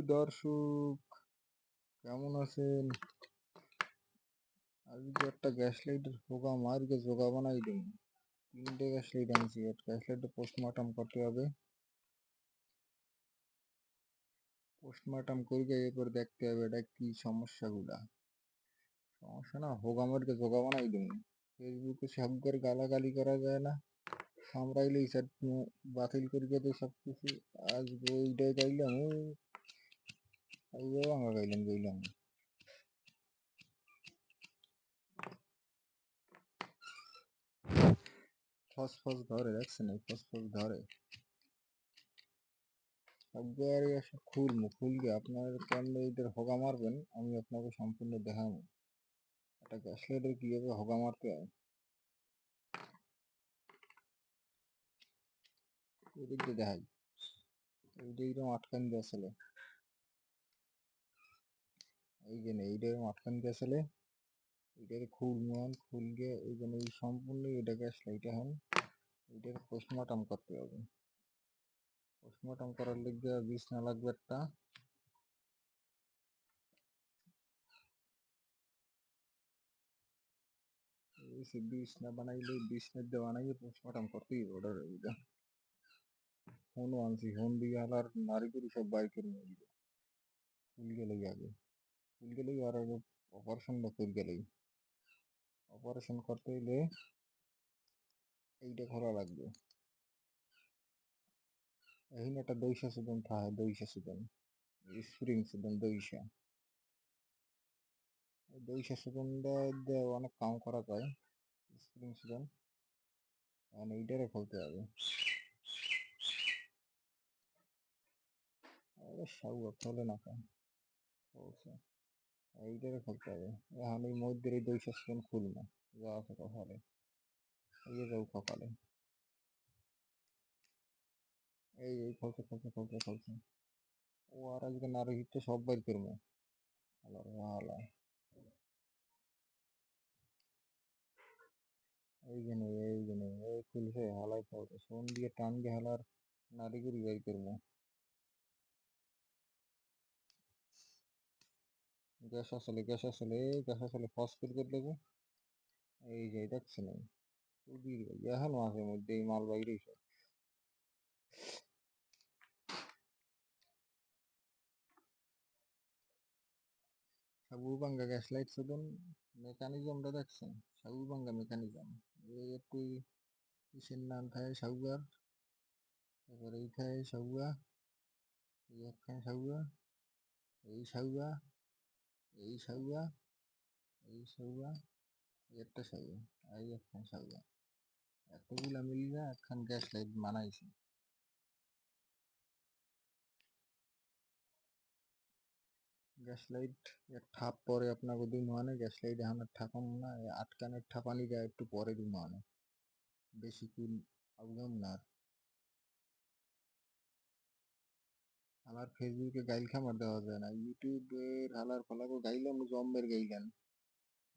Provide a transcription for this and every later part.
দর্শক, কেমন আছেন? আজকে একটা গ্যাস লাইটের পোকা মারকে জোগা বানাই দিন। 3টে গ্যাস লাইট আনছি। একটা গ্যাস লাইটে পোস্টমর্টম করতে হবে। পোস্টমর্টম করে এরপর দেখতে হবে এটা কি সমস্যাগুলা। সমস্যা না হোগা মারকে জোগা বানাই দিন। ফেসবুকে সবগুলোর গালাগালি করা যায় না, কামড়াইলে ইসাদ বাতিল করে দেয় সব কিছু। আজকে ওইটাই গাইলাম, ওই ভাঙা গাইলাম। ফস ধরে, দেখছেন এই ফস ধরে। একবারে এসে খুলকে আপনার কেমনে এইটার হোগা মারবেন আমি আপনাকে সম্পূর্ণ দেখাবো। একটা গ্যাস লাইটার কিভাবে হোগা মারতে হয়। এদিক দিয়ে দেখাই। এইটা এইরকম আটকান দিয়ে আসলে, এই যে এইটা এরকম আটকান দিয়ে আসলে এটাকে খুলকে এই জন্য এই সম্পূর্ণ এটা গ্যাস লাইট। এখন এটাকে পোস্টমর্টম করতে হবে। পোস্টমর্টম করার লিগে বিছনা লাগবে একটা। বিছনা বানাইলে বিছনা দিয়ে বানাইয়ে পোস্টমর্টম করতেই হবে। ওটার ফোনও আনছি, ফোন দিয়ে আলার নারী করি সব বাইর করে নিয়ে দিবে। ফুল গেলেই আগে আর আগে অপারেশনটা করে গেলেই। অপারেশন করতে হইলে এইটা করা লাগবে। এখানে একটা দইশা সুদন থাকে, দইশা সুদন স্প্রিং সুদন দইশা সুদনটা দিয়ে অনেক কাম করা যায়। স্প্রিং সুদন মানে এইটারে খুলতে হবে। সাউ খোলে না কেন বলছে, এইটারে খুলতে হবে। এখন এই মধ্যে এই দইশা সুদন খুলবো যা আছে কপালে, এই যাও কপালে, এই খুলছে। ও আর আজকে নারী হিটটা সব বাইর করবো। ভালো এইখানে এই খুলছে হালাই খাওয়াতে ফোন দিয়ে টান দিয়ে হালার নারী করে বাই করবো। গ্যাস আসলে ফস করে দেবো। এই যে দেখছেন এখনো আছে মধ্যে এই মাল বাইরে সাবুবাঙ্গা গ্যাস লাইট শুধু মেকানিজমটা দেখছেন। সাবুবাঙ্গা মেকানিজম এই একটু কিসের নাম থাকে সাবুয়ার, তারপরে এই থাকে সাবুয়া, এই একখানে সাবুয়া, এই সাবুয়া, এই সাবুয়া, এই সাবুয়া, একটা সাবুয়া, এই একখানে সাবুয়া, এতগুলা মিলিয়ে একখান গ্যাস লাইট বানাইছি। গ্যাস লাইট এর ঠাপ পরে আপনাকে দিন মানে গ্যাস লাইট এখন ঠাকুন না, আটকানের ঠাপানি যায় একটু পরে দিন মানে বেশি কুল আউগাম না। আমার ফেসবুকে গাইল খামার দেওয়া যায় না, ইউটিউবের হালার ফলাকে গাইলাম জম্বের গাইলেন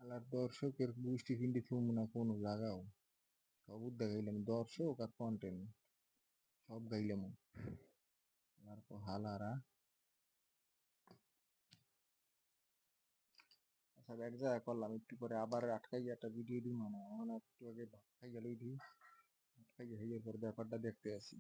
হালার দর্শকের গোষ্ঠী ফিন্ডি থুম না কোনো জায়গাও সব দেখাইলাম দর্শক আর কন্টেন্ট সব গাইলাম হালারা। আচ্ছা এক জায়গা করলাম একটু পরে আবার আটকাই একটা ভিডিও দিই মানে এখন একটু আগে ভাত খাই গেলেই দিই আটকাই হয়ে পর ব্যাপারটা দেখতে আসি।